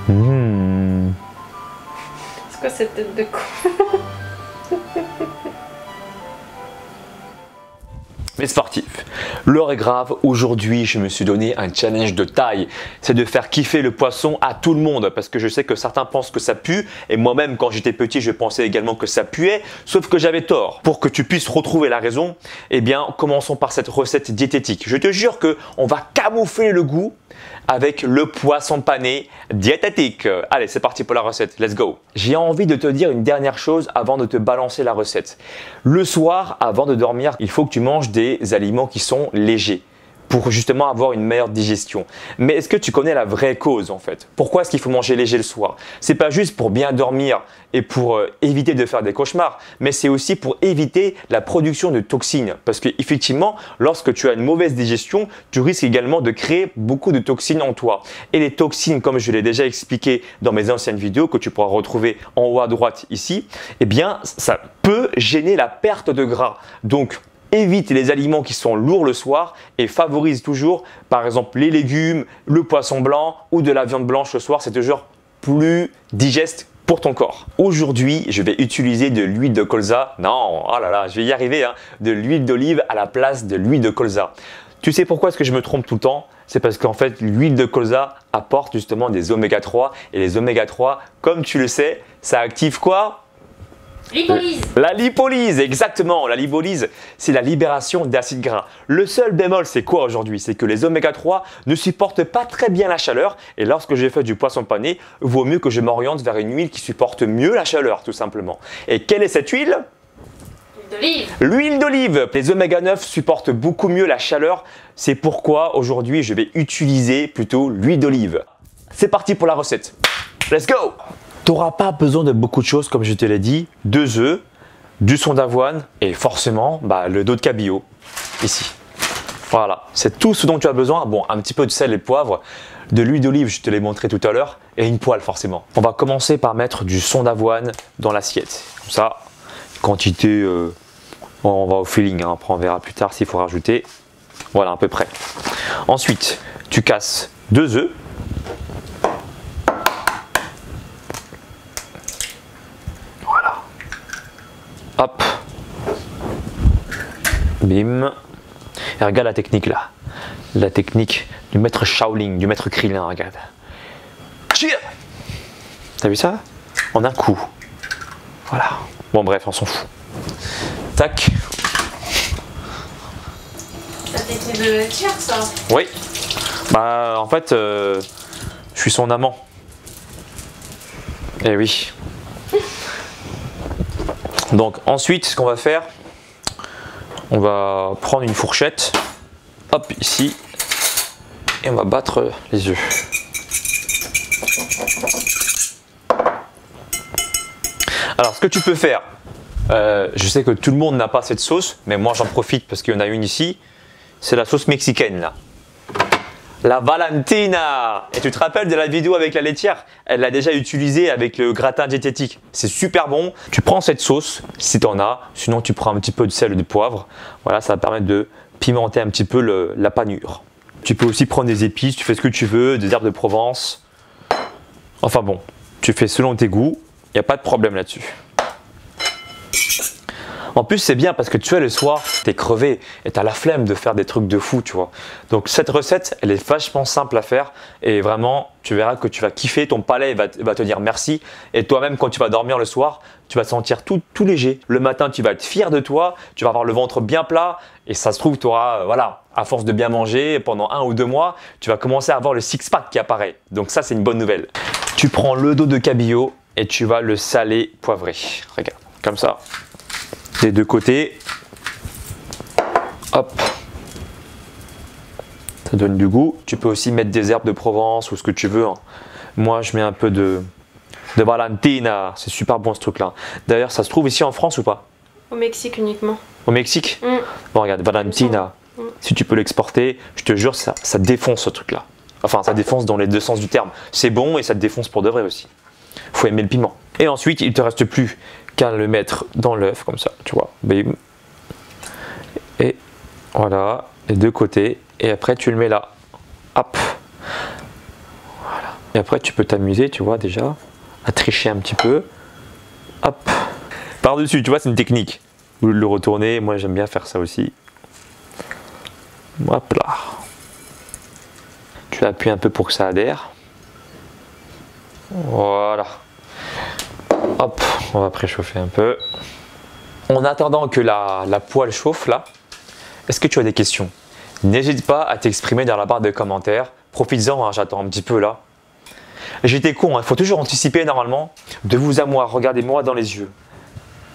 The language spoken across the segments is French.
C'est quoi cette tête de con? Mes sportifs, l'heure est grave. Aujourd'hui, je me suis donné un challenge de taille. C'est de faire kiffer le poisson à tout le monde parce que je sais que certains pensent que ça pue et moi-même, quand j'étais petit, je pensais également que ça puait, sauf que j'avais tort. Pour que tu puisses retrouver la raison, eh bien, commençons par cette recette diététique. Je te jure qu'on va camoufler le goût avec le poisson pané diététique. Allez, c'est parti pour la recette. Let's go. J'ai envie de te dire une dernière chose avant de te balancer la recette. Le soir, avant de dormir, il faut que tu manges des aliments qui sont légers pour justement avoir une meilleure digestion. Mais est-ce que tu connais la vraie cause en fait? Pourquoi est-ce qu'il faut manger léger le soir? C'est pas juste pour bien dormir et pour éviter de faire des cauchemars, mais c'est aussi pour éviter la production de toxines. Parce que effectivement, lorsque tu as une mauvaise digestion, tu risques également de créer beaucoup de toxines en toi. Et les toxines, comme je l'ai déjà expliqué dans mes anciennes vidéos que tu pourras retrouver en haut à droite ici, eh bien ça peut gêner la perte de gras. Donc évite les aliments qui sont lourds le soir et favorise toujours par exemple les légumes, le poisson blanc ou de la viande blanche le soir. C'est toujours plus digeste pour ton corps. Aujourd'hui, je vais utiliser de l'huile de colza. Non, oh là là, je vais y arriver, hein, de l'huile d'olive à la place de l'huile de colza. Tu sais pourquoi est-ce que je me trompe tout le temps? C'est parce qu'en fait, l'huile de colza apporte justement des oméga 3 et les oméga 3, comme tu le sais, ça active quoi? Lipolyse. La lipolyse, exactement. La lipolyse, c'est la libération d'acides gras. Le seul bémol, c'est quoi aujourd'hui? C'est que les oméga 3 ne supportent pas très bien la chaleur. Et lorsque j'ai fait du poisson pané, il vaut mieux que je m'oriente vers une huile qui supporte mieux la chaleur, tout simplement. Et quelle est cette huile? L'huile d'olive. Les oméga 9 supportent beaucoup mieux la chaleur. C'est pourquoi aujourd'hui, je vais utiliser plutôt l'huile d'olive. C'est parti pour la recette. Let's go! Tu n'auras pas besoin de beaucoup de choses, comme je te l'ai dit. 2 œufs, du son d'avoine et forcément le dos de cabillaud, ici. Voilà, c'est tout ce dont tu as besoin. Bon, un petit peu de sel et de poivre, de l'huile d'olive, je te l'ai montré tout à l'heure, et une poêle forcément. On va commencer par mettre du son d'avoine dans l'assiette. Comme ça, quantité, on va au feeling, hein. Après on verra plus tard s'il faut rajouter. Voilà, à peu près. Ensuite, tu casses 2 œufs. Hop, bim, et regarde la technique là, la technique du maître Shaolin, du maître Krillin, regarde. T'as vu ça? En un coup, voilà. Bon bref, on s'en fout. Tac. La technique de tir, ça? Oui, en fait, je suis son amant. Eh oui. Donc ensuite, ce qu'on va faire, on va prendre une fourchette, hop, ici, et on va battre les œufs. Alors, ce que tu peux faire, je sais que tout le monde n'a pas cette sauce, mais moi j'en profite parce qu'il y en a une ici, c'est la sauce mexicaine là. La Valentina. Et tu te rappelles de la vidéo avec la laitière? Elle l'a déjà utilisée avec le gratin diététique. C'est super bon. Tu prends cette sauce, si tu en as. Sinon, tu prends un petit peu de sel et de poivre. Voilà, ça va permettre de pimenter un petit peu la panure. Tu peux aussi prendre des épices, tu fais ce que tu veux, des herbes de Provence. Enfin bon, tu fais selon tes goûts. Il n'y a pas de problème là-dessus. En plus, c'est bien parce que tu es le soir, tu es crevé et tu as la flemme de faire des trucs de fou, tu vois. Donc cette recette, elle est vachement simple à faire et vraiment, tu verras que tu vas kiffer, ton palais va te dire merci et toi-même, quand tu vas dormir le soir, tu vas te sentir tout léger. Le matin, tu vas être fier de toi, tu vas avoir le ventre bien plat et ça se trouve, tu auras, voilà, à force de bien manger, pendant 1 ou 2 mois, tu vas commencer à avoir le six-pack qui apparaît. Donc ça, c'est une bonne nouvelle. Tu prends le dos de cabillaud et tu vas le saler, poivrer. Regarde, comme ça. Des deux côtés, hop, ça donne du goût. Tu peux aussi mettre des herbes de Provence ou ce que tu veux, hein. Moi je mets un peu de Valentina, c'est super bon ce truc là. D'ailleurs ça se trouve ici en France ou pas? Au Mexique uniquement. Au Mexique? Bon regarde, Valentina, si tu peux l'exporter, je te jure ça défonce ce truc là. Enfin ça défonce dans les deux sens du terme. C'est bon et ça te défonce pour de vrai aussi. Faut aimer le piment. Et ensuite il ne te reste plus qu'à le mettre dans l'œuf comme ça, tu vois, bim, et voilà, les deux côtés, et après tu le mets là, hop, voilà, Et après, tu peux t'amuser, tu vois, déjà, à tricher un petit peu. Hop. Par-dessus, tu vois, c'est une technique. Au lieu de le retourner, moi, j'aime bien faire ça aussi. Hop là. Tu appuies un peu pour que ça adhère. Voilà. Hop, on va préchauffer un peu. En attendant que la poêle chauffe là, est-ce que tu as des questions? N'hésite pas à t'exprimer dans la barre de commentaires. Profites-en, hein, j'attends un petit peu là. J'étais con, il faut toujours anticiper normalement. De vous à moi, regardez-moi dans les yeux.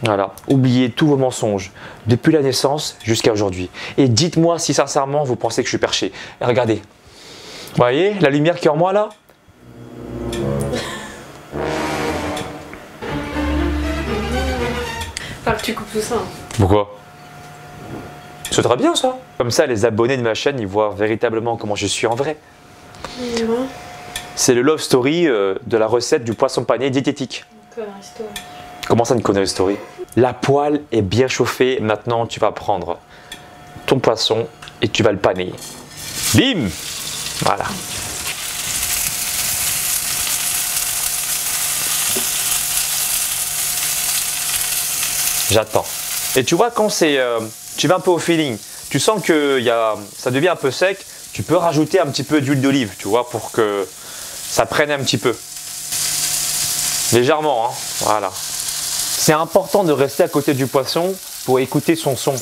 Voilà, oubliez tous vos mensonges, depuis la naissance jusqu'à aujourd'hui. Et dites-moi si sincèrement vous pensez que je suis perché. Et regardez, vous voyez la lumière qui est en moi là? Enfin, que tu coupes tout ça. Pourquoi? C'est très bien ça. Comme ça, les abonnés de ma chaîne, ils voient véritablement comment je suis en vrai. C'est le love story de la recette du poisson pané diététique. Comment ça, une connerie story? La poêle est bien chauffée. Maintenant, tu vas prendre ton poisson et tu vas le paner. Bim! Voilà. J'attends. Et tu vois, quand c'est, tu vas un peu au feeling, tu sens que ça devient un peu sec, tu peux rajouter un petit peu d'huile d'olive, tu vois, pour que ça prenne un petit peu. Légèrement, hein, voilà. C'est important de rester à côté du poisson pour écouter son son.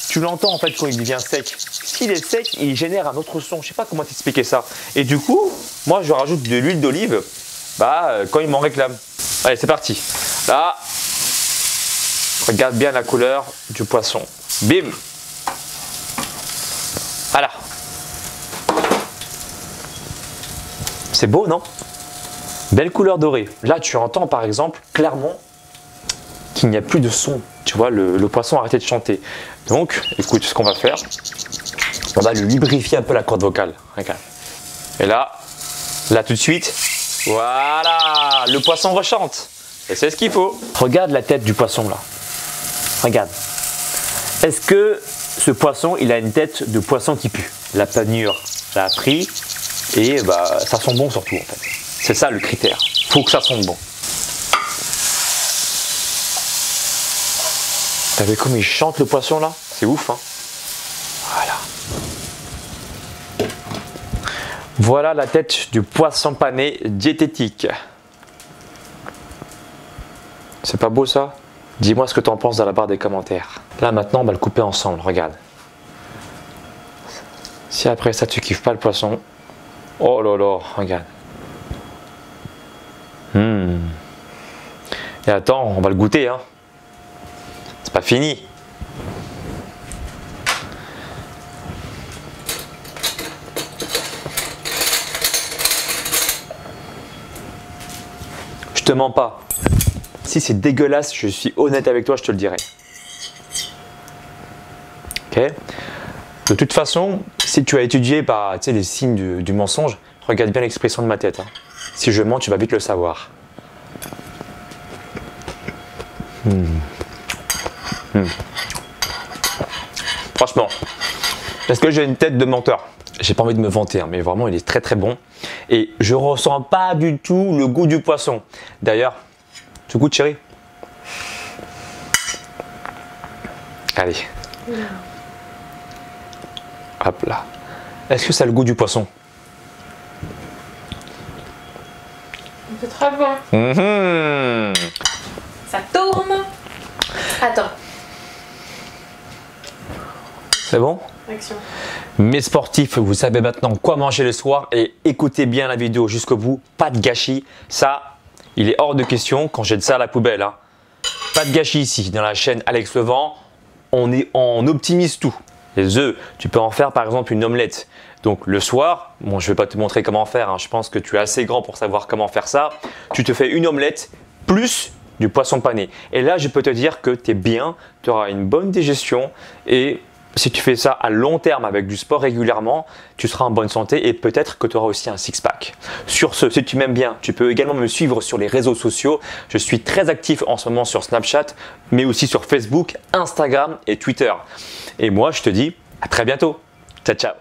Tu l'entends en fait quand il devient sec. S'il est sec, il génère un autre son. Je sais pas comment t'expliquer ça. Et du coup, moi je rajoute de l'huile d'olive quand il m'en réclame. Allez, c'est parti. Là, regarde bien la couleur du poisson. Bim. Voilà. C'est beau, non? Belle couleur dorée. Là, tu entends par exemple clairement qu'il n'y a plus de son. Tu vois, le poisson a arrêté de chanter. Donc, écoute ce qu'on va faire. On va lui lubrifier un peu la corde vocale. Regarde. Et là tout de suite, voilà, le poisson rechante. Et c'est ce qu'il faut. Regarde la tête du poisson là. Regarde. Est-ce que ce poisson, il a une tête de poisson qui pue? La panure, ça a pris et ça sent bon surtout en fait. C'est ça le critère. Faut que ça sente bon. T'as vu comme il chante le poisson là? C'est ouf, hein? Voilà. Voilà la tête du poisson pané diététique. C'est pas beau ça? Dis-moi ce que tu en penses dans la barre des commentaires. Là maintenant on va le couper ensemble, regarde. Si après ça tu kiffes pas le poisson, oh là là, regarde. Et attends, on va le goûter, hein. C'est pas fini. Je te mens pas. Si c'est dégueulasse, je suis honnête avec toi, je te le dirai. Ok. De toute façon, si tu as étudié les signes du mensonge, regarde bien l'expression de ma tête. Hein. Si je mens, tu vas vite le savoir. Franchement, est-ce que j'ai une tête de menteur? J'ai pas envie de me vanter, hein, mais vraiment il est très très bon. Et je ressens pas du tout le goût du poisson. D'ailleurs, tu goûtes chérie? Allez. Hop là. Est-ce que ça a le goût du poisson? C'est très bon. Ça tourne. Attends. C'est bon? Action. Mes sportifs, vous savez maintenant quoi manger le soir et écoutez bien la vidéo jusqu'au bout. Pas de gâchis. Ça, il est hors de question quand jette ça à la poubelle. Hein. Pas de gâchis ici. Dans la chaîne Alex Levent, on optimise tout. Les œufs, tu peux en faire par exemple une omelette. Donc le soir, bon, je ne vais pas te montrer comment faire. Hein. Je pense que tu es assez grand pour savoir comment faire ça. Tu te fais une omelette plus du poisson pané. Et là, je peux te dire que tu es bien, tu auras une bonne digestion et si tu fais ça à long terme avec du sport régulièrement, tu seras en bonne santé et peut-être que tu auras aussi un six-pack. Sur ce, si tu m'aimes bien, tu peux également me suivre sur les réseaux sociaux. Je suis très actif en ce moment sur Snapchat, mais aussi sur Facebook, Instagram et Twitter. Et moi, je te dis à très bientôt. Ciao, ciao.